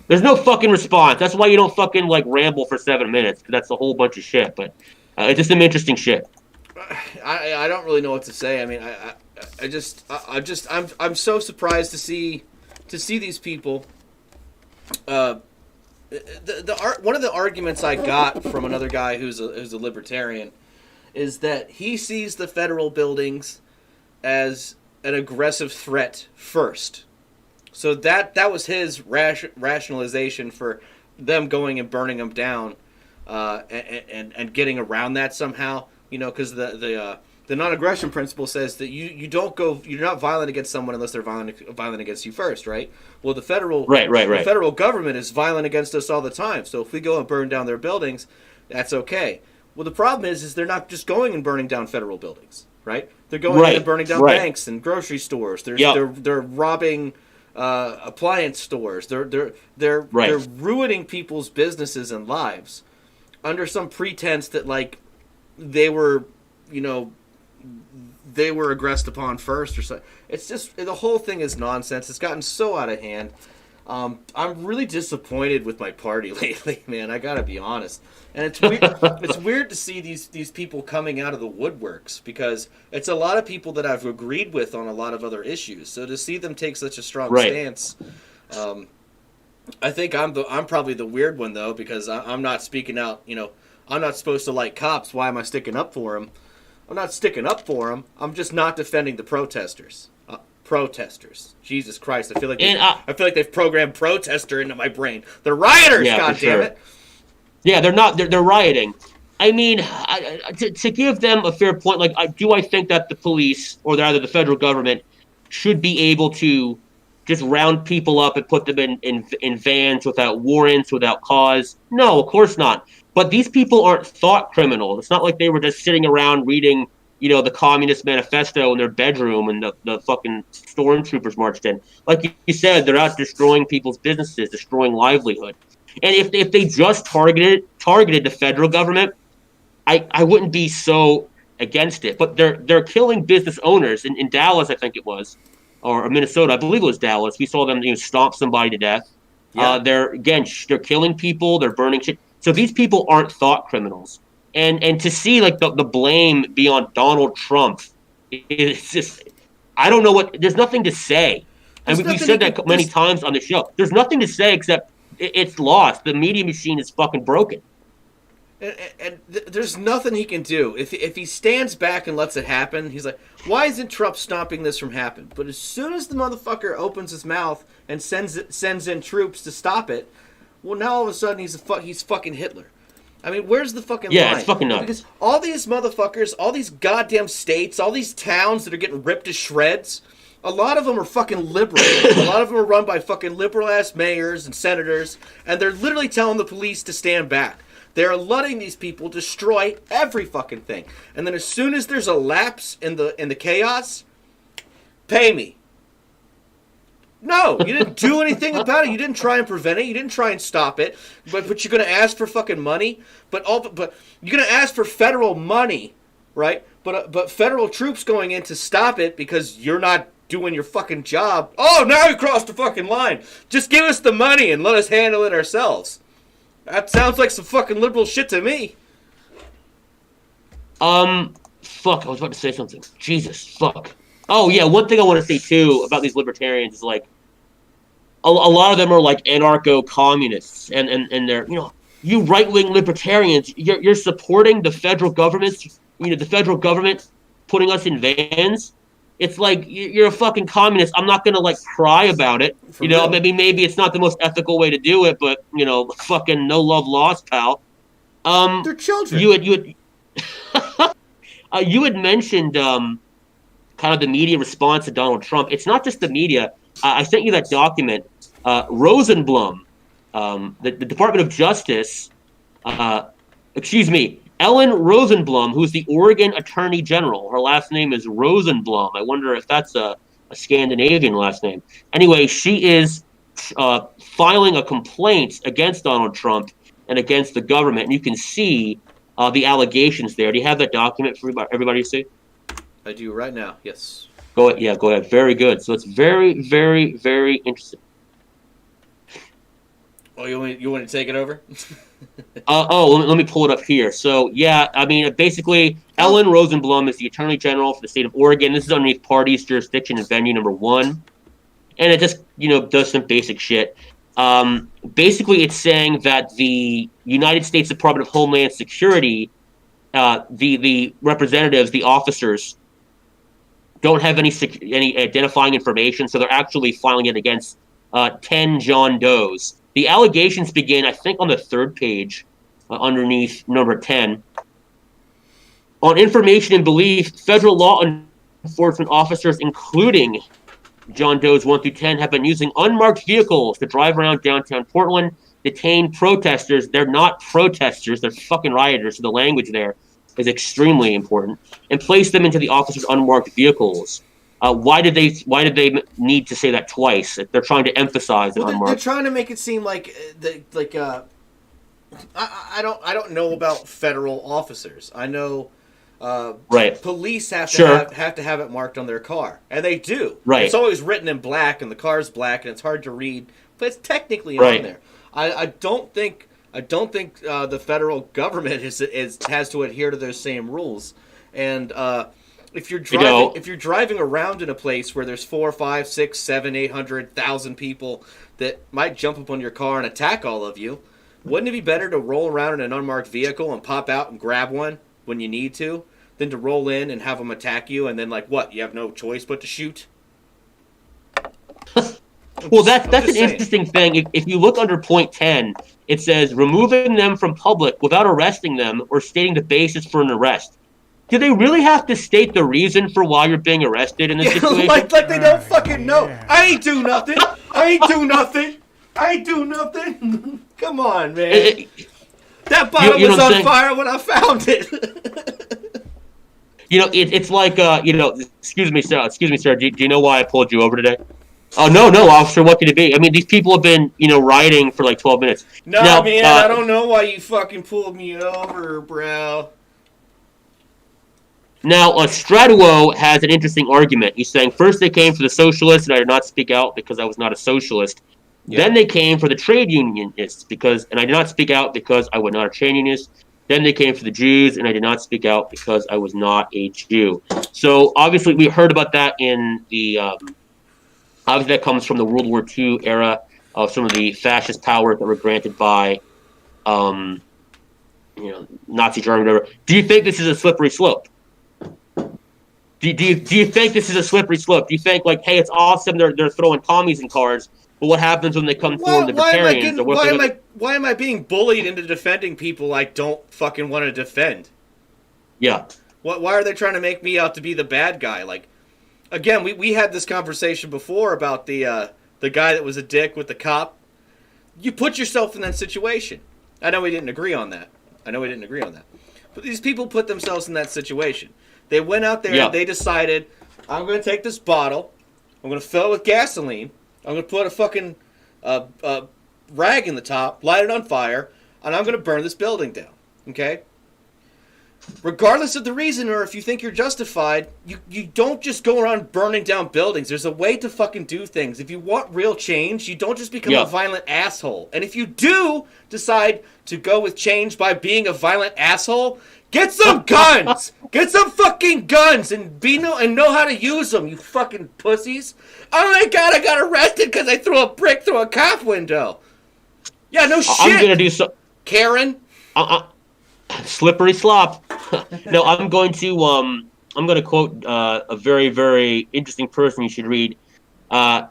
There's no fucking response. That's why you don't fucking ramble for 7 minutes, because that's a whole bunch of shit. But it's just some interesting shit. I don't really know what to say. I mean, I'm so surprised to see these people. One of the arguments I got from another guy who's a libertarian is that he sees the federal buildings as an aggressive threat first. So that was his rationalization for them going and burning them down, and getting around that somehow. Because the non-aggression principle says that you're not violent against someone unless they're violent against you first, right? Well, the federal federal government is violent against us all the time. So if we go and burn down their buildings, that's okay. Well, the problem is they're not just going and burning down federal buildings, right? They're going and burning down banks and grocery stores. They're robbing appliance stores. They're ruining people's businesses and lives under some pretense that they were aggressed upon first or so. It's just, the whole thing is nonsense. It's gotten so out of hand. I'm really disappointed with my party lately, man. I gotta be honest. And it's weird. It's weird to see these people coming out of the woodworks, because it's a lot of people that I've agreed with on a lot of other issues. So to see them take such a strong stance, I think I'm probably the weird one though, because I'm not speaking out. I'm not supposed to like cops. Why am I sticking up for them? I'm not sticking up for them. I'm just not defending the protesters. Protesters. Jesus Christ! I feel like they've programmed protester into my brain. They're rioters. Yeah, God damn it. Yeah, they're not. They're rioting. I mean, to give them a fair point, I think that the police, or rather the federal government, should be able to just round people up and put them in vans without warrants, without cause? No, of course not. But these people aren't thought criminals. It's not like they were just sitting around reading, the Communist Manifesto in their bedroom and the fucking stormtroopers marched in. Like you said, they're out destroying people's businesses, destroying livelihood. And if they just targeted the federal government, I wouldn't be so against it. But they're killing business owners in Dallas, I think it was, or Minnesota. I believe it was Dallas. We saw them stomp somebody to death. Yeah. They're killing people. They're burning shit. So these people aren't thought criminals. And to see the blame be on Donald Trump, it's just, I don't know there's nothing to say. And we've said that many times on the show. There's nothing to say except it's lost. The media machine is fucking broken. And there's nothing he can do. If he stands back and lets it happen, he's like, why isn't Trump stopping this from happening? But as soon as the motherfucker opens his mouth and sends in troops to stop it, well, now all of a sudden he's fucking Hitler. I mean, where's the fucking line? Yeah, it's fucking nuts. Because all these motherfuckers, all these goddamn states, all these towns that are getting ripped to shreds, a lot of them are fucking liberal. A lot of them are run by fucking liberal-ass mayors and senators, and they're literally telling the police to stand back. They're letting these people destroy every fucking thing. And then as soon as there's a lapse in the chaos, pay me. No, you didn't do anything about it. You didn't try and prevent it. You didn't try and stop it. But you're going to ask for fucking money. But you're going to ask for federal money, right? But federal troops going in to stop it because you're not doing your fucking job. Oh, now you crossed the fucking line. Just give us the money and let us handle it ourselves. That sounds like some fucking liberal shit to me. Fuck, I was about to say something. Jesus, fuck. Oh, yeah, one thing I want to say, too, about these libertarians is, like, a lot of them are, like, anarcho-communists, and they're, you right-wing libertarians, you're supporting the federal government, the federal government putting us in vans. It's like, you're a fucking communist. I'm not going to, like, cry about it. Maybe it's not the most ethical way to do it, but, fucking no love lost, pal. They're children. You had mentioned kind of the media response to Donald Trump. It's not just the media. I sent you that document. Rosenblum, the Department of Justice, Ellen Rosenblum, who's the Oregon Attorney General. Her last name is Rosenblum. I wonder if that's a Scandinavian last name. Anyway, she is filing a complaint against Donald Trump and against the government. And you can see the allegations there. Do you have that document for everybody to see? I do right now, yes. Go ahead. Very good. So it's very, very, very interesting. Oh, you want to take it over? Let me pull it up here. So, yeah, I mean, basically, Ellen Rosenblum is the Attorney General for the state of Oregon. This is underneath parties, jurisdiction, and venue number 1. And it just, does some basic shit. Basically, it's saying that the United States Department of Homeland Security, the representatives, the officers, don't have any identifying information, so they're actually filing it against 10 John Does. The allegations begin, I think, on the 3rd page, underneath number 10. On information and belief, federal law enforcement officers, including John Does 1 through 10, have been using unmarked vehicles to drive around downtown Portland, detain protesters. They're not protesters, they're fucking rioters, so the language there is extremely important, and place them into the officers' unmarked vehicles. Why did they need to say that twice? They're trying to emphasize that unmarked. They're trying to make it seem like I don't know about federal officers. I know right. Police have to have it marked on their car, and they do. Right. It's always written in black, and the car's black, and it's hard to read, but it's technically right. on there. I don't think the federal government has to adhere to those same rules, and if you're driving around in a place where there's 4, 5, 6, 7, 800,000 people that might jump up on your car and attack all of you, wouldn't it be better to roll around in an unmarked vehicle and pop out and grab one when you need to, than to roll in and have them attack you and then you have no choice but to shoot? Well, that's an interesting thing. If you look under point 10, it says removing them from public without arresting them or stating the basis for an arrest. Do they really have to state the reason for why you're being arrested in this situation? like they don't fucking know. Yeah. I ain't do nothing. Come on, man. That bottle was on fire when I found it. It's like, excuse me, sir. Do you know why I pulled you over today? Oh, no, officer, what could it be? I mean, these people have been, rioting for like 12 minutes. No, now, man, I don't know why you fucking pulled me over, bro. Now, Straduo has an interesting argument. He's saying, first they came for the socialists, and I did not speak out because I was not a socialist. Yeah. Then they came for the trade unionists, and I did not speak out because I was not a trade unionist. Then they came for the Jews, and I did not speak out because I was not a Jew. So, obviously, we heard about that in the... obviously, that comes from the World War II era of some of the fascist powers that were granted by Nazi Germany, whatever. Do you think this is a slippery slope? Do you think this is a slippery slope? Do you think like, hey, it's awesome they're throwing commies in cars, but what happens when they come for libertarians? Why am I being bullied into defending people I don't fucking want to defend? Yeah. Why are they trying to make me out to be the bad guy? Like, again, we had this conversation before about the guy that was a dick with the cop. You put yourself in that situation. I know we didn't agree on that. But these people put themselves in that situation. They went out there and they decided, I'm going to take this bottle, I'm going to fill it with gasoline, I'm going to put a fucking rag in the top, light it on fire, and I'm going to burn this building down. Okay? Regardless of the reason, or if you think you're justified, you don't just go around burning down buildings. There's a way to fucking do things. If you want real change, you don't just become a violent asshole. And if you do decide to go with change by being a violent asshole, get some guns! Get some fucking guns and know how to use them, you fucking pussies. Oh my god, I got arrested because I threw a brick through a cop window. Yeah, no shit. I'm gonna do so. Karen? Slippery slop. No, I'm going to quote a very, very interesting person you should read. Never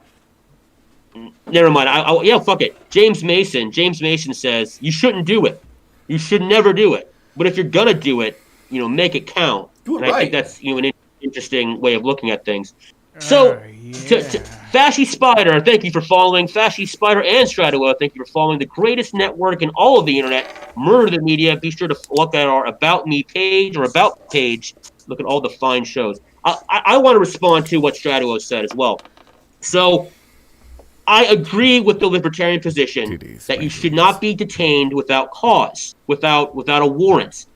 mind. Fuck it. James Mason says you shouldn't do it. You should never do it. But if you're gonna do it, make it count. Do it and I think that's an interesting way of looking at things. So, Fashy Spider, thank you for following. Fashy Spider and Stratua, thank you for following the greatest network in all of the internet, Murder the Media. Be sure to look at our About Me page or About page. Look at all the fine shows. I want to respond to what Stratua said as well. So, I agree with the libertarian position that you should not be detained without cause, without a warrant.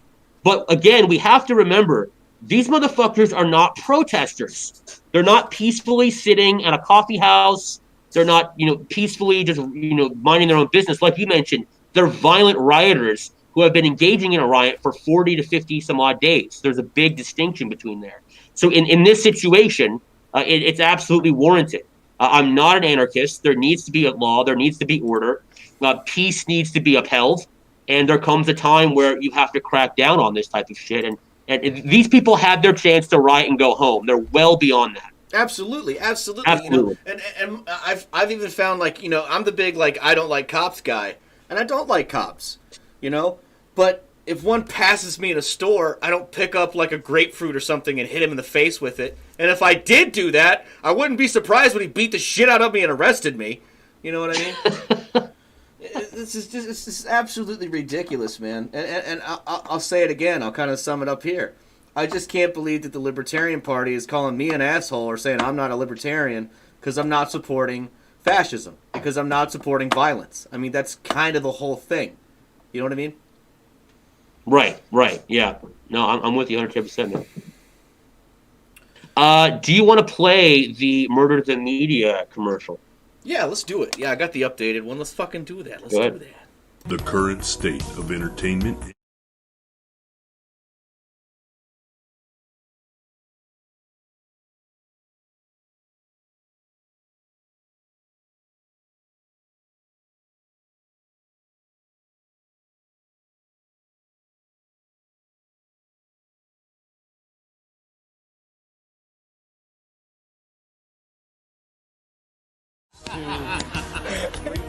But again, we have to remember, these motherfuckers are not protesters. They're not peacefully sitting at a coffee house. They're not, peacefully just, minding their own business. Like you mentioned, they're violent rioters who have been engaging in a riot for 40 to 50 some odd days. There's a big distinction between there. So in this situation, it's absolutely warranted. I'm not an anarchist. There needs to be a law. There needs to be order. Peace needs to be upheld. And there comes a time where you have to crack down on this type of shit. And these people had their chance to riot and go home. They're well beyond that. Absolutely. And I've even found, I'm the big, I don't like cops guy. And I don't like cops, But if one passes me in a store, I don't pick up, a grapefruit or something and hit him in the face with it. And if I did do that, I wouldn't be surprised when he beat the shit out of me and arrested me. You know what I mean? This is absolutely ridiculous, man. And I'll say it again. I'll kind of sum it up here. I just can't believe that the Libertarian Party is calling me an asshole or saying I'm not a libertarian because I'm not supporting fascism, because I'm not supporting violence. I mean, that's kind of the whole thing. You know what I mean? Right. Yeah. No, I'm with you 110%, man. Do you want to play the Murder the Media commercial? Yeah, let's do it. Yeah, I got the updated one. Let's fucking do that. Let's do that. The current state of entertainment.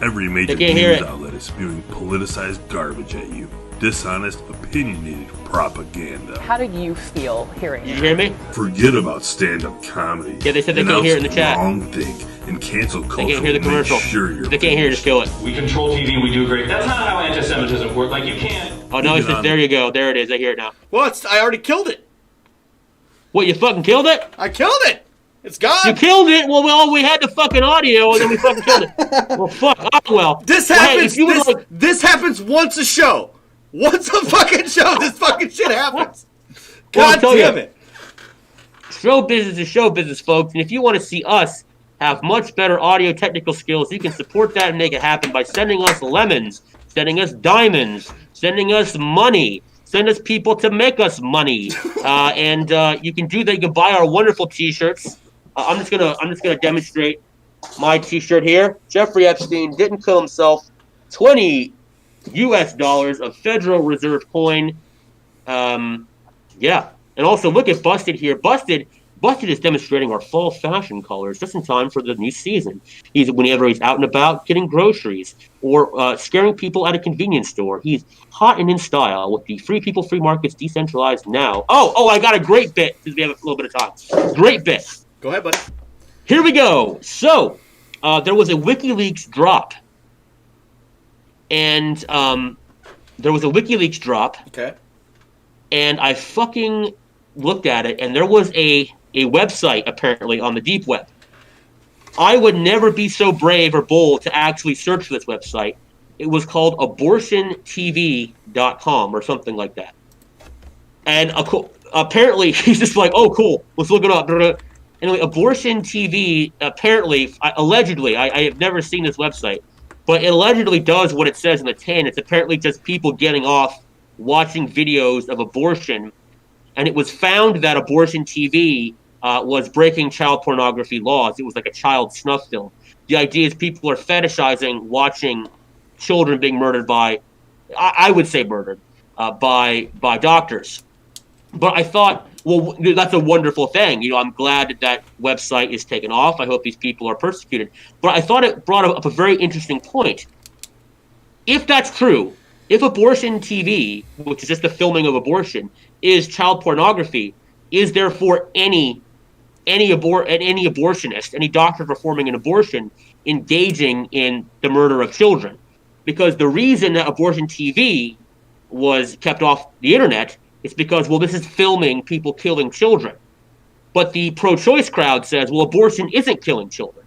Every major news outlet is spewing politicized garbage at you. Dishonest, opinionated propaganda. How do you feel hearing it? You hear me? Forget about stand-up comedy. Yeah, they said they can't hear it in the chat. Wrongthink and cancel culture. They can't hear the commercial. Sure they can't hear it, just kill it. We control TV, we do great. That's not how anti-Semitism works. You can't. Oh, no, it says, there you go. There it is. I hear it now. Well, I already killed it. What, you fucking killed it? I killed it. It's gone. You killed it? Well, we had the fucking audio, and then we fucking killed it. Well, fuck. Oh, well. This happens. This happens once a show. Once a fucking show, this fucking shit happens. God damn it. Show business is show business, folks. And if you want to see us have much better audio technical skills, you can support that and make it happen by sending us lemons, sending us diamonds, sending us money. Send us people to make us money, and you can do that. You can buy our wonderful T-shirts. I'm just gonna demonstrate my T-shirt here. Jeffrey Epstein didn't kill himself. 20 US dollars of Federal Reserve coin. Yeah. And also look at Busted here. Busted is demonstrating our fall fashion colors just in time for the new season. Whenever he's out and about getting groceries or scaring people at a convenience store, he's hot and in style with the Free People, Free Markets Decentralized Now. Oh, I got a great bit since we have a little bit of time. Great bit. Go ahead, buddy. Here we go. So, there was a WikiLeaks drop. And there was a WikiLeaks drop. Okay. And I fucking looked at it, and there was a website, apparently, on the deep web. I would never be so brave or bold to actually search for this website. It was called abortiontv.com or something like that. And apparently, he's just like, oh, cool, let's look it up. Anyway, Abortion TV, apparently, allegedly, I have never seen this website, but it allegedly does what it says in the tin. It's apparently just people getting off watching videos of abortion. And it was found that Abortion TV was breaking child pornography laws. It was like a child snuff film. The idea is people are fetishizing watching children being murdered by, I would say murdered, by doctors. But I thought, well, that's a wonderful thing. You know, I'm glad that website is taken off. I hope these people are persecuted. But I thought it brought up a very interesting point. If that's true, if Abortion TV, which is just the filming of abortion, is child pornography, is therefore any abortionist, any doctor performing an abortion, engaging in the murder of children? Because the reason that Abortion TV was kept off the internet is because, well, this is filming people killing children. But the pro-choice crowd says, well, abortion isn't killing children.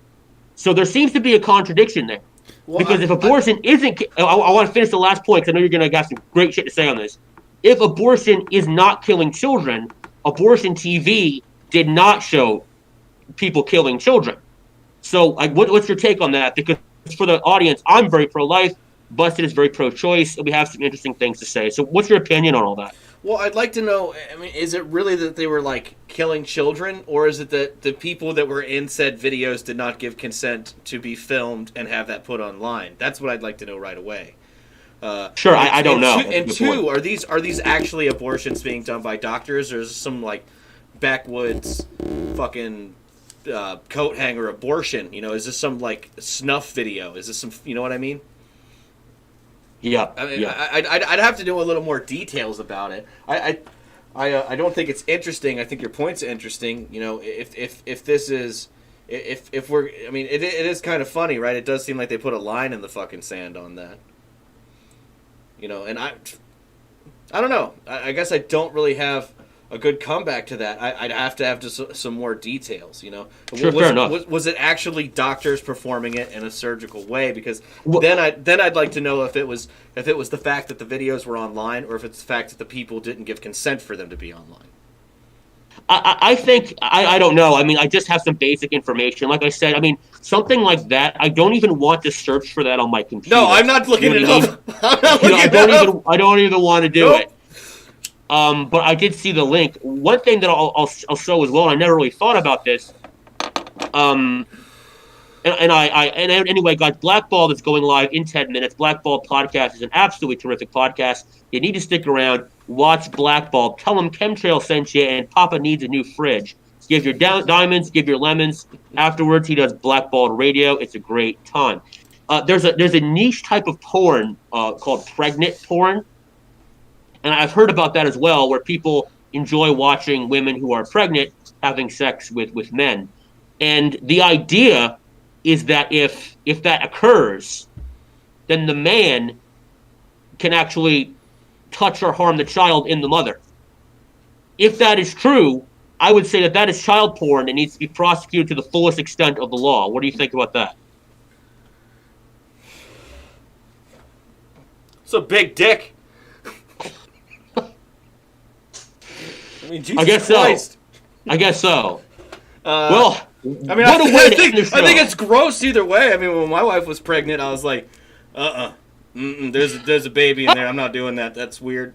So there seems to be a contradiction there. Well, because if abortion isn't... I want to finish the last point, because I know you're going to have some great shit to say on this. If abortion is not killing children, Abortion TV did not show people killing children. So what's your take on that? Because for the audience, I'm very pro-life, Busted is very pro-choice, and we have some interesting things to say. So what's your opinion on all that? Well, I'd like to know, I mean, is it really that they were, like, killing children, or is it that the people that were in said videos did not give consent to be filmed and have that put online? That's what I'd like to know right away. Sure, I don't know. And two, are these actually abortions being done by doctors, or is this some, like, backwoods fucking coat hanger abortion? You know, is this some, like, snuff video? Is this some, you know what I mean? Yeah, I mean, yeah. I'd have to know a little more details about it. I don't think it's interesting. I think your point's interesting. You know, if this is, if we're, I mean, it is kind of funny, right? It does seem like they put a line in the fucking sand on that. You know, and I don't know. I guess I don't really have a good comeback to that. I'd have to have just some more details, you know. Sure, fair enough. Was it actually doctors performing it in a surgical way? Because then I'd like to know if it was the fact that the videos were online, or if it's the fact that the people didn't give consent for them to be online. I think I don't know. I mean, I just have some basic information. Like I said, I mean, something like that. I don't even want to search for that on my computer. No, I'm not looking it up. I don't even want to do it. But I did see the link. One thing that I'll show as well, and I never really thought about this. Anyway, guys, Blackballed is going live in 10 minutes. Blackballed podcast is an absolutely terrific podcast. You need to stick around. Watch Blackballed. Tell them Chemtrail sent you, and Papa needs a new fridge. Give your diamonds, give your lemons. Afterwards, he does Blackballed Radio. It's a great time. There's a niche type of porn called pregnant porn. And I've heard about that as well, where people enjoy watching women who are pregnant having sex with men. And the idea is that if that occurs, then the man can actually touch or harm the child in the mother. If that is true, I would say that is child porn and needs to be prosecuted to the fullest extent of the law. What do you think about that? It's a big dick. I mean, Jesus I guess Christ. so. I guess so. Well, I mean, I think it's gross either way. I mean, when my wife was pregnant, I was like, there's a baby in there. I'm not doing that. That's weird.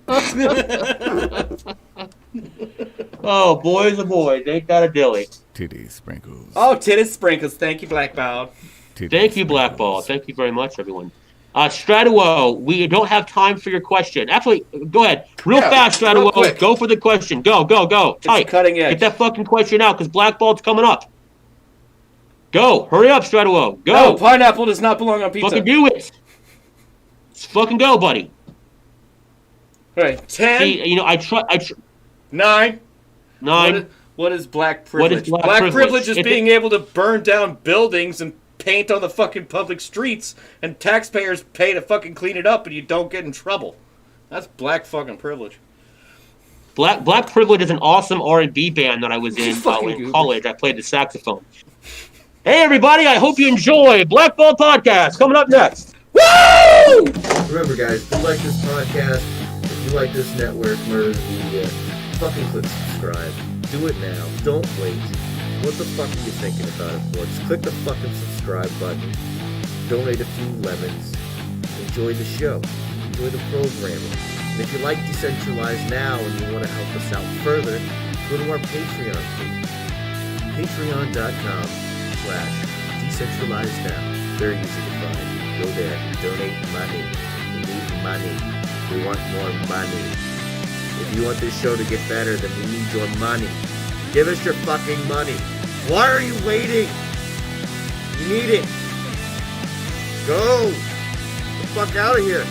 Oh, boys, ain't got a dilly. Titty sprinkles. Oh, titty sprinkles. Thank you, Blackball. Thank you, Blackball. Thank you very much, everyone. Straduo, we don't have time for your question. Actually, go ahead. Real Yeah, fast, real Straduo. quick. Go for the question. Go. Type. cutting edge. Get that fucking question out, because Blackball's coming up. Go. Hurry up, Straduo. Go. No, pineapple does not belong on pizza. Fucking do it. Let's fucking go, buddy. Right. 10. See, I try. 9. 9. What is black privilege? What is black privilege? Is being able to burn down buildings and paint on the fucking public streets, and taxpayers pay to fucking clean it up, and you don't get in trouble. That's black fucking privilege. Black Privilege is an awesome R&B band that I was in in college. I played the saxophone. Hey, everybody, I hope you enjoy Blackball Podcast. Coming up next. Woo! Remember, guys, if you like this podcast, if you like this network, Murder Media, fucking click subscribe. Do it now. Don't wait. What the fuck are you thinking about it for? Just click the fucking subscribe button. Donate a few lemons. Enjoy the show. Enjoy the programming. And if you like Decentralize Now and you want to help us out further, go to our Patreon page. Patreon.com/Decentralize Now. Very easy to find. Go there. Donate money. We need money. We want more money. If you want this show to get better, then we need your money. Give us your fucking money. Why are you waiting? You need it. Go. Get the fuck out of here.